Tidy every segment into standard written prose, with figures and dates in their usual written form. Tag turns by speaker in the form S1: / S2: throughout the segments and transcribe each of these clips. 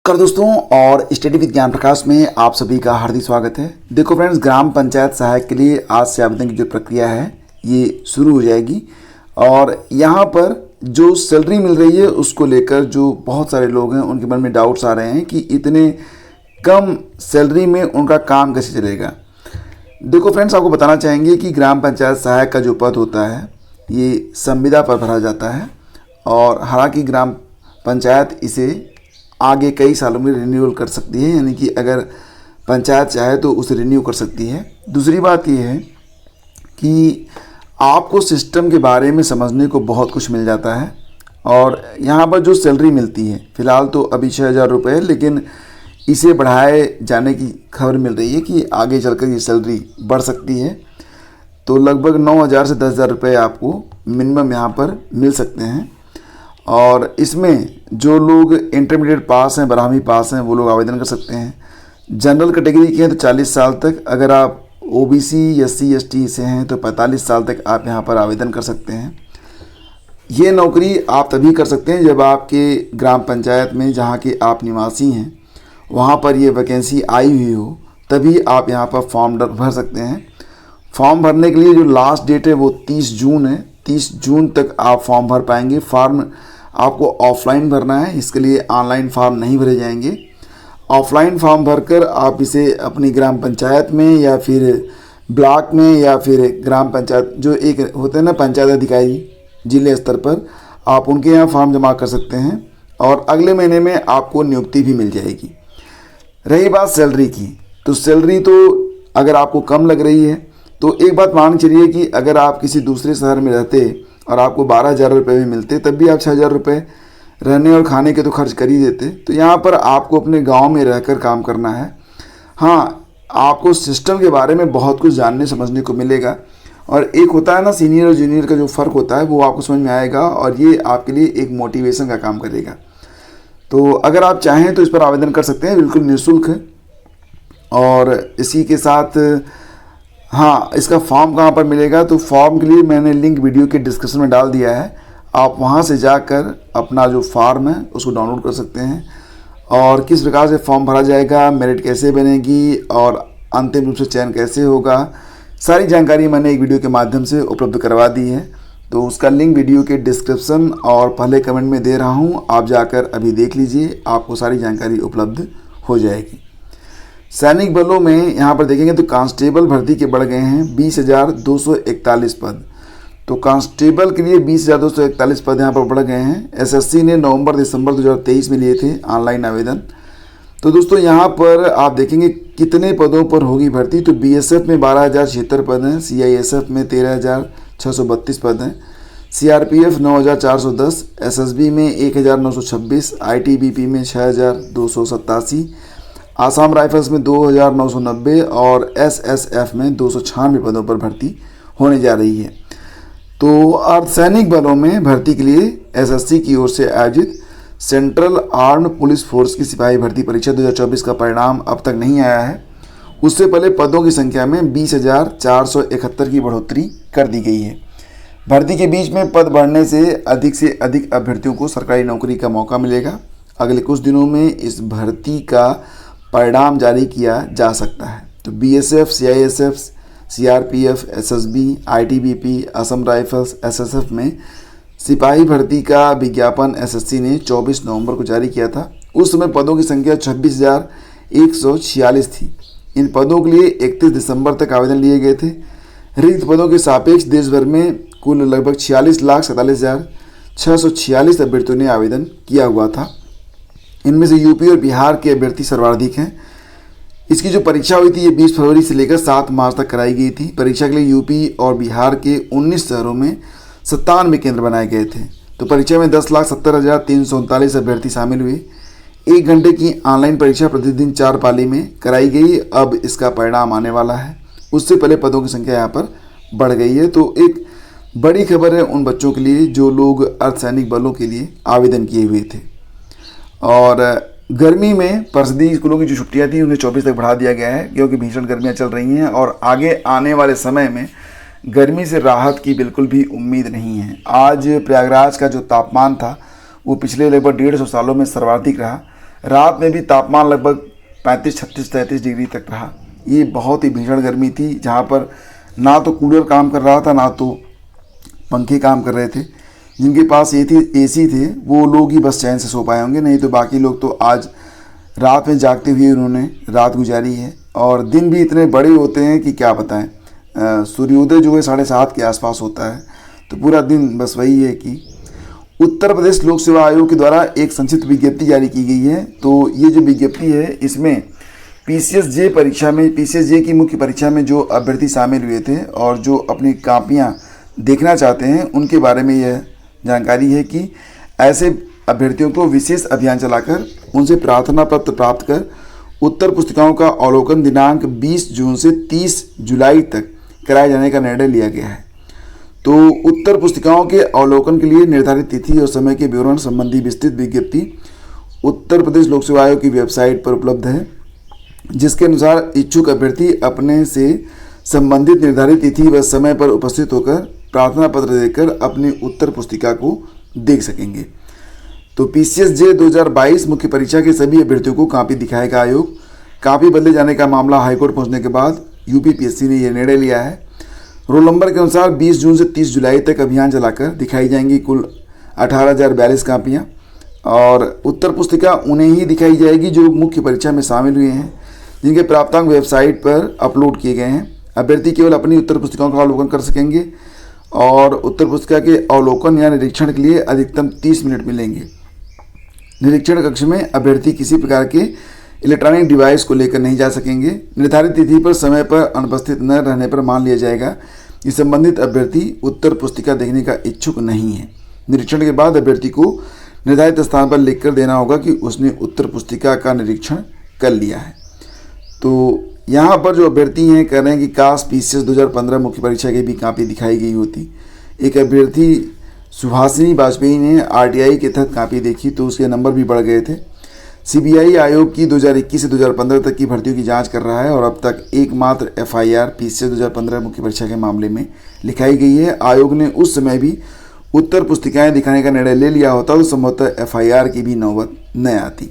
S1: कर दोस्तों और स्टडी विद ज्ञान प्रकाश में आप सभी का हार्दिक स्वागत है। देखो फ्रेंड्स, ग्राम पंचायत सहायक के लिए आज से आवेदन की जो प्रक्रिया है ये शुरू हो जाएगी और यहाँ पर जो सैलरी मिल रही है उसको लेकर जो बहुत सारे लोग हैं उनके मन में डाउट्स आ रहे हैं कि इतने कम सैलरी में उनका काम कैसे चलेगा। देखो फ्रेंड्स, आपको बताना चाहेंगे कि ग्राम पंचायत सहायक का जो पद होता है ये संविदा पर भरा जाता है और हालांकि ग्राम पंचायत इसे आगे कई सालों में रिन्यूअल कर सकती है, यानी कि अगर पंचायत चाहे तो उसे रिन्यू कर सकती है। दूसरी बात यह है कि आपको सिस्टम के बारे में समझने को बहुत कुछ मिल जाता है और यहाँ पर जो सैलरी मिलती है फ़िलहाल तो अभी 6,000 रुपये है, लेकिन इसे बढ़ाए जाने की खबर मिल रही है कि आगे चलकर ये सैलरी बढ़ सकती है। तो लगभग 9,000 से 10,000 रुपये आपको मिनिमम यहाँ पर मिल सकते हैं और इसमें जो लोग इंटरमीडिएट पास हैं, 12वीं पास हैं, वो लोग आवेदन कर सकते हैं। जनरल कैटेगरी के हैं तो 40 साल तक, अगर आप ओबीसी SC ST से हैं तो 45 साल तक आप यहाँ पर आवेदन कर सकते हैं। ये नौकरी आप तभी कर सकते हैं जब आपके ग्राम पंचायत में जहाँ के आप निवासी हैं वहाँ पर ये वैकेंसी आई हुई हो, तभी आप यहाँ पर फॉर्म भर सकते हैं। फॉर्म भरने के लिए जो लास्ट डेट है वो 30 जून है। 30 जून तक आप फॉर्म भर पाएंगे। फॉर्म आपको ऑफलाइन भरना है, इसके लिए ऑनलाइन फॉर्म नहीं भरे जाएंगे। ऑफलाइन फॉर्म भरकर आप इसे अपनी ग्राम पंचायत में या फिर ब्लॉक में या फिर ग्राम पंचायत जो एक होते हैं ना पंचायत अधिकारी जिले स्तर पर, आप उनके यहाँ फॉर्म जमा कर सकते हैं और अगले महीने में आपको नियुक्ति भी मिल जाएगी। रही बात सैलरी की, तो सैलरी तो अगर आपको कम लग रही है तो एक बात मान चलिए कि अगर आप किसी दूसरे शहर में रहते और आपको 12,000 रुपये भी मिलते तब भी आप 6,000 रुपये रहने और खाने के तो खर्च कर ही देते। तो यहाँ पर आपको अपने गांव में रहकर काम करना है। हाँ, आपको सिस्टम के बारे में बहुत कुछ जानने समझने को मिलेगा और एक होता है ना सीनियर और जूनियर का जो फ़र्क होता है वो आपको समझ में आएगा और ये आपके लिए एक मोटिवेशन का काम करेगा। तो अगर आप चाहें तो इस पर आवेदन कर सकते हैं, बिल्कुल निःशुल्क है। और इसी के साथ हाँ, इसका फॉर्म कहाँ पर मिलेगा, तो फॉर्म के लिए मैंने लिंक वीडियो के डिस्क्रिप्शन में डाल दिया है। आप वहाँ से जाकर अपना जो फॉर्म है उसको डाउनलोड कर सकते हैं और किस प्रकार से फॉर्म भरा जाएगा, मेरिट कैसे बनेगी और अंतिम रूप से चयन कैसे होगा, सारी जानकारी मैंने एक वीडियो के माध्यम से उपलब्ध करवा दी है। तो उसका लिंक वीडियो के डिस्क्रिप्शन और पहले कमेंट में दे रहा हूँ, आप जाकर अभी देख लीजिए, आपको सारी जानकारी उपलब्ध हो जाएगी। सैनिक बलों में यहाँ पर देखेंगे तो कांस्टेबल भर्ती के बढ़ गए हैं 20,241 पद। तो कांस्टेबल के लिए 20,241 पद यहाँ पर बढ़ गए हैं। SSC ने नवंबर दिसंबर 2023 में लिए थे ऑनलाइन आवेदन। तो दोस्तों यहाँ पर आप देखेंगे कितने पदों पर होगी भर्ती। तो BSF में 12,076 पद हैं, CISF में 13,632 पद हैं, CRPF 9,410, SSB में 1,926, ITBP में 6,287, आसाम राइफल्स में 2,990 और SSF में 296 पदों पर भर्ती होने जा रही है। तो अर्धसैनिक बलों में भर्ती के लिए SSC की ओर से आयोजित सेंट्रल आर्म्ड पुलिस फोर्स की सिपाही भर्ती परीक्षा 2024 का परिणाम अब तक नहीं आया है। उससे पहले पदों की संख्या में 20,471 की बढ़ोतरी कर दी गई है। भर्ती के बीच में पद बढ़ने से अधिक अभ्यर्थियों को सरकारी नौकरी का मौका मिलेगा। अगले कुछ दिनों में इस भर्ती का परिणाम जारी किया जा सकता है। तो BSF, CISF, CRPF, SSB, ITBP, Assam rifles, SSF में सिपाही भर्ती का विज्ञापन SSC ने 24 नवंबर को जारी किया था। उस समय पदों की संख्या 26,146 थी। इन पदों के लिए 31 दिसंबर तक आवेदन लिए गए थे। रिक्त पदों के सापेक्ष देश भर में कुल लगभग 46,47,646 अभ्यर्थियों ने आवेदन किया हुआ था। इनमें से यूपी और बिहार के अभ्यर्थी सर्वाधिक हैं। इसकी जो परीक्षा हुई थी ये 20 फरवरी से लेकर 7 मार्च तक कराई गई थी। परीक्षा के लिए यूपी और बिहार के 19 शहरों में 97 केंद्र बनाए गए थे। तो परीक्षा में 10,70,339 अभ्यर्थी शामिल हुए। 1 घंटे की ऑनलाइन परीक्षा प्रतिदिन 4 पाली में कराई गई। अब इसका परिणाम आने वाला है। उससे पहले पदों की संख्या यहाँ पर बढ़ गई है। तो एक बड़ी खबर है उन बच्चों के लिए जो लोग अर्धसैनिक बलों के लिए आवेदन किए हुए थे। और गर्मी में परिषदीय स्कूलों की जो छुट्टियां थी उन्हें 24 तक बढ़ा दिया गया है, क्योंकि भीषण गर्मियां चल रही हैं और आगे आने वाले समय में गर्मी से राहत की बिल्कुल भी उम्मीद नहीं है। आज प्रयागराज का जो तापमान था वो पिछले लगभग 150 सालों में सर्वाधिक रहा। रात में भी तापमान लगभग 35, 36, 33 डिग्री तक रहा। ये बहुत ही भीषण गर्मी थी, जहाँ पर ना तो कूलर काम कर रहा था, ना तो पंखे काम कर रहे थे। जिनके पास एसी थे वो लोग ही बस चैन से सो पाए होंगे, नहीं तो बाकी लोग तो आज रात में जागते हुए उन्होंने रात गुजारी है। और दिन भी इतने बड़े होते हैं कि क्या बताएं। सूर्योदय जो है 7:30 के आसपास होता है, तो पूरा दिन बस वही है कि उत्तर प्रदेश लोक सेवा आयोग के द्वारा एक संक्षिप्त विज्ञप्ति जारी की गई है। तो ये जो विज्ञप्ति है इसमें पीसीएस जे की मुख्य परीक्षा में जो अभ्यर्थी शामिल हुए थे और जो अपनी कापियाँ देखना चाहते हैं उनके बारे में यह जानकारी है कि ऐसे अभ्यर्थियों को विशेष अभियान चलाकर उनसे प्रार्थना पत्र प्राप्त कर उत्तर पुस्तिकाओं का अवलोकन दिनांक 20 जून से 30 जुलाई तक कराए जाने का निर्णय लिया गया है। तो उत्तर पुस्तिकाओं के अवलोकन के लिए निर्धारित तिथि और समय के विवरण संबंधी विस्तृत विज्ञप्ति उत्तर प्रदेश लोक सेवा आयोग की वेबसाइट पर उपलब्ध है, जिसके अनुसार इच्छुक अभ्यर्थी अपने से संबंधित निर्धारित तिथि व समय पर उपस्थित होकर प्रार्थना पत्र देकर अपनी उत्तर पुस्तिका को देख सकेंगे। तो पीसीएस-जे 2022 मुख्य परीक्षा के सभी अभ्यर्थियों को कॉपी दिखाएगा आयोग। कॉपी बदले जाने का मामला हाईकोर्ट पहुंचने के बाद यूपीपीएससी ने यह निर्णय लिया है। रोल नंबर के अनुसार 20 जून से 30 जुलाई तक अभियान चलाकर दिखाई जाएंगी कुल 18,042 कापियाँ, और उत्तर पुस्तिका उन्हें ही दिखाई जाएगी जो मुख्य परीक्षा में शामिल हुए हैं, जिनके प्राप्तांक वेबसाइट पर अपलोड किए गए हैं। अभ्यर्थी केवल अपनी उत्तर पुस्तिकाओं का अवलोकन कर सकेंगे और उत्तर पुस्तिका के अवलोकन या निरीक्षण के लिए अधिकतम 30 मिनट मिलेंगे। निरीक्षण कक्ष में अभ्यर्थी किसी प्रकार के इलेक्ट्रॉनिक डिवाइस को लेकर नहीं जा सकेंगे। निर्धारित तिथि पर समय पर अनुपस्थित न रहने पर मान लिया जाएगा कि संबंधित अभ्यर्थी उत्तर पुस्तिका देखने का इच्छुक नहीं है। निरीक्षण के बाद अभ्यर्थी को निर्धारित स्थान पर लिखकर देना होगा कि उसने उत्तर पुस्तिका का निरीक्षण कर लिया है। तो यहाँ पर जो अभ्यर्थी हैं कह रहे हैं कि काश पीसीएस 2015 मुख्य परीक्षा की भी कॉपी दिखाई गई होती। एक अभ्यर्थी सुभाषिनी वाजपेयी ने आरटीआई के तहत कॉपी देखी तो उसके नंबर भी बढ़ गए थे। सीबीआई आयोग की 2021 से 2015 तक की भर्तियों की जांच कर रहा है और अब तक एकमात्र एफआईआर पीसीएस 2015 मुख्य परीक्षा के मामले में लिखाई गई है। आयोग ने उस समय भी उत्तर पुस्तिकाएं दिखाने का निर्णय ले लिया होता तो संभवतः एफआईआर की भी नौबत न आती।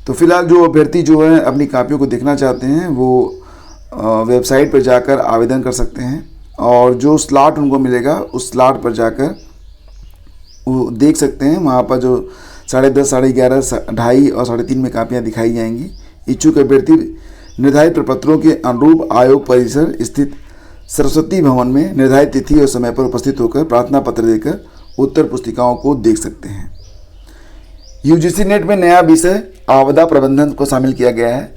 S1: तो फिलहाल जो अभ्यर्थी जो है अपनी कापियों को देखना चाहते हैं वो वेबसाइट पर जाकर आवेदन कर सकते हैं और जो स्लॉट उनको मिलेगा उस स्लॉट पर जाकर वो देख सकते हैं। वहाँ पर जो 10:30, 11:30, 2:30 और 3:30 में कापियाँ दिखाई जाएंगी। इच्छुक अभ्यर्थी निर्धारित प्रपत्रों के अनुरूप आयोग परिसर स्थित सरस्वती भवन में निर्धारित तिथि और समय पर उपस्थित होकर प्रार्थना पत्र देकर उत्तर पुस्तिकाओं को देख सकते हैं। यूजीसी नेट में नया विषय आपदा प्रबंधन को शामिल किया गया है।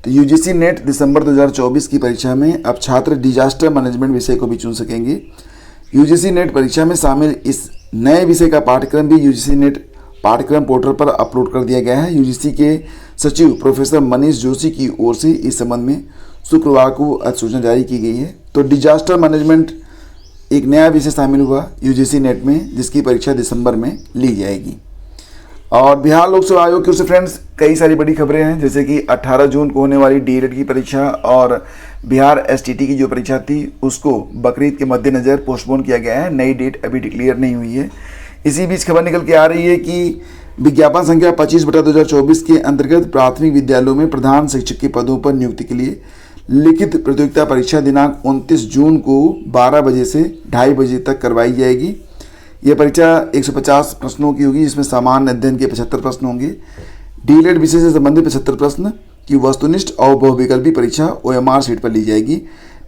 S1: तो यूजीसी नेट दिसंबर 2024 की परीक्षा में अब छात्र डिजास्टर मैनेजमेंट विषय को भी चुन सकेंगे। यूजीसी नेट परीक्षा में शामिल इस नए विषय का पाठ्यक्रम भी यूजीसी नेट पाठ्यक्रम पोर्टल पर अपलोड कर दिया गया है। यूजीसी के सचिव प्रोफेसर मनीष जोशी की ओर से इस संबंध में शुक्रवार को अधिसूचना जारी की गई है। तो डिजास्टर मैनेजमेंट एक नया विषय शामिल हुआ यूजीसी नेट में, जिसकी परीक्षा दिसंबर में ली जाएगी। और बिहार लोक सेवा आयोग की ओर से फ्रेंड्स कई सारी बड़ी खबरें हैं, जैसे कि 18 जून को होने वाली डीएलएड की परीक्षा और बिहार एसटीटी की जो परीक्षा थी उसको बकरीद के मद्देनज़र पोस्टपोन किया गया है। नई डेट अभी डिक्लेयर नहीं हुई है। इसी बीच खबर निकल के आ रही है कि विज्ञापन संख्या 25/2024 के अंतर्गत प्राथमिक विद्यालयों में प्रधान शिक्षक के पदों पर नियुक्ति के लिए लिखित प्रतियोगिता परीक्षा दिनांक 29 जून को 12 बजे से 2:30 बजे तक करवाई जाएगी। यह परीक्षा 150 प्रश्नों की होगी, जिसमें सामान्य अध्ययन के 75 प्रश्न होंगे। डीएलएड विषय से संबंधित 75 प्रश्न की वस्तुनिष्ठ और बहुविकल्पी परीक्षा ओएमआर शीट पर ली जाएगी।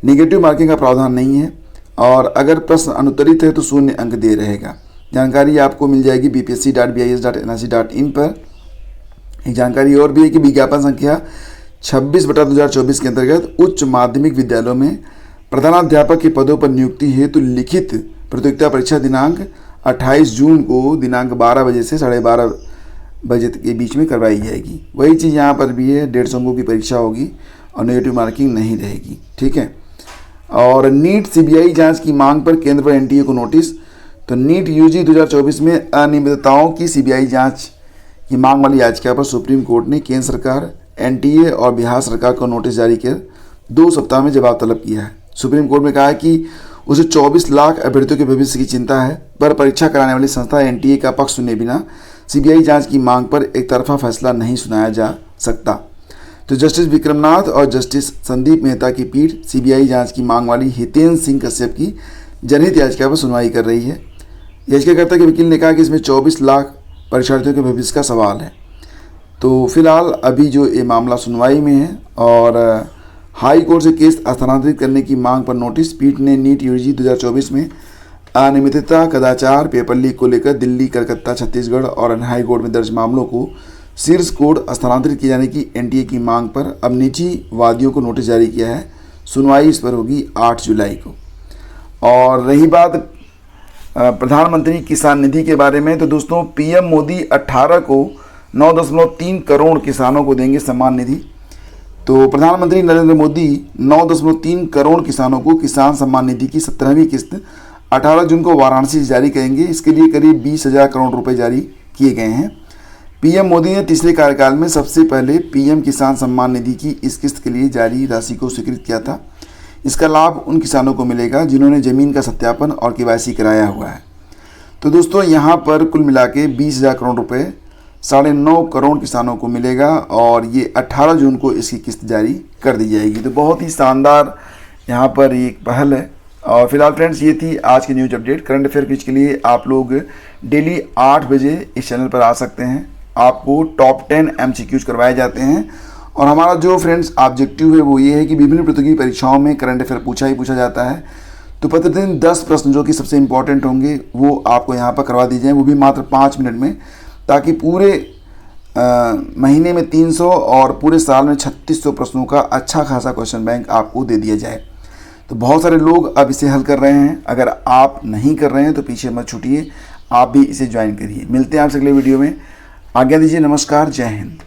S1: नेगेटिव मार्किंग का प्रावधान नहीं है और अगर प्रश्न अनुत्तरित है तो 0 अंक दे रहेगा। जानकारी आपको मिल जाएगी bpsc.bis.nic.in पर। एक जानकारी और भी है कि विज्ञापन संख्या 26/2024 के अंतर्गत उच्च माध्यमिक विद्यालयों में प्रधानाध्यापक के पदों पर नियुक्ति हेतु लिखित प्रतियोगिता परीक्षा दिनांक 28 जून को दिनांक 12 बजे से 12:30 बजे के बीच में करवाई जाएगी। वही चीज़ यहाँ पर भी है, 150 अंकों की परीक्षा होगी और नेगेटिव मार्किंग नहीं रहेगी। ठीक है। और नीट सीबीआई जांच की मांग पर केंद्र पर एनटीए को नोटिस। तो नीट यूजी 2024 में अनियमितताओं की सीबीआई जांच की मांग वाली याचिका पर सुप्रीम कोर्ट ने केंद्र सरकार, एनटीए और बिहार सरकार को नोटिस जारी कर 2 सप्ताह में जवाब तलब किया है। सुप्रीम कोर्ट में कहा है कि उसे 24 लाख अभ्यर्थियों के भविष्य की चिंता है, पर परीक्षा कराने वाली संस्था एनटीए का पक्ष सुने बिना सीबीआई जांच की मांग पर एक तरफा फैसला नहीं सुनाया जा सकता। तो जस्टिस विक्रमनाथ और जस्टिस संदीप मेहता की पीठ सीबीआई जांच की मांग वाली हितेन सिंह कश्यप की जनहित याचिका पर सुनवाई कर रही है। याचिकाकर्ता के वकील ने कहा कि इसमें 24 लाख परीक्षार्थियों के भविष्य का सवाल है। तो फिलहाल अभी जो ये मामला सुनवाई में है और हाई कोर्ट से केस स्थानांतरित करने की मांग पर नोटिस पीठ ने नीट यूजी 2024 में अनियमितता, कदाचार, पेपर लीक को लेकर दिल्ली, कलकत्ता, छत्तीसगढ़ और अन्य हाई कोर्ट में दर्ज मामलों को शीर्ष कोर्ट स्थानांतरित किए जाने की एनटीए की मांग पर अब निजी वादियों को नोटिस जारी किया है। सुनवाई इस पर होगी 8 जुलाई को। और रही बात प्रधानमंत्री किसान निधि के बारे में, तो दोस्तों पीएम मोदी 18 को 9.3 करोड़ किसानों को देंगे सम्मान निधि। तो प्रधानमंत्री नरेंद्र मोदी 9.3 करोड़ किसानों को किसान सम्मान निधि की 17वीं किस्त 18 जून को वाराणसी से जारी करेंगे। इसके लिए करीब 20,000 करोड़ रुपए जारी किए गए हैं। पीएम मोदी ने तीसरे कार्यकाल में सबसे पहले पीएम किसान सम्मान निधि की इस किस्त के लिए जारी राशि को स्वीकृत किया था। इसका लाभ उन किसानों को मिलेगा जिन्होंने ज़मीन का सत्यापन और केवाईसी कराया हुआ है। तो दोस्तों यहाँ पर कुल मिला के 20,000 करोड़ रुपए 9.5 करोड़ किसानों को मिलेगा और ये 18 जून को इसकी किस्त जारी कर दी जाएगी। तो बहुत ही शानदार यहाँ पर एक पहल है। और फिलहाल फ्रेंड्स ये थी आज की news update. Current affair quiz के लिए आप लोग डेली 8 बजे इस चैनल पर आ सकते हैं। आपको टॉप 10 MCQs करवाए जाते हैं और हमारा जो फ्रेंड्स ऑब्जेक्टिव है वो ये है कि विभिन्न प्रतियोगी परीक्षाओं में करंट अफेयर पूछा जाता है। तो प्रतिदिन 10 प्रश्न जो कि सबसे इंपॉर्टेंट होंगे वो आपको यहाँ पर करवा दी जाए, वो भी मात्र 5 मिनट में, ताकि पूरे महीने में 300 और पूरे साल में 3600 प्रश्नों का अच्छा खासा क्वेश्चन बैंक आपको दे दिया जाए। तो बहुत सारे लोग अब इसे हल कर रहे हैं। अगर आप नहीं कर रहे हैं तो पीछे मत छूटिए, आप भी इसे ज्वाइन करिए। मिलते हैं आपसे अगले वीडियो में। आज्ञा दीजिए, नमस्कार, जय हिंद।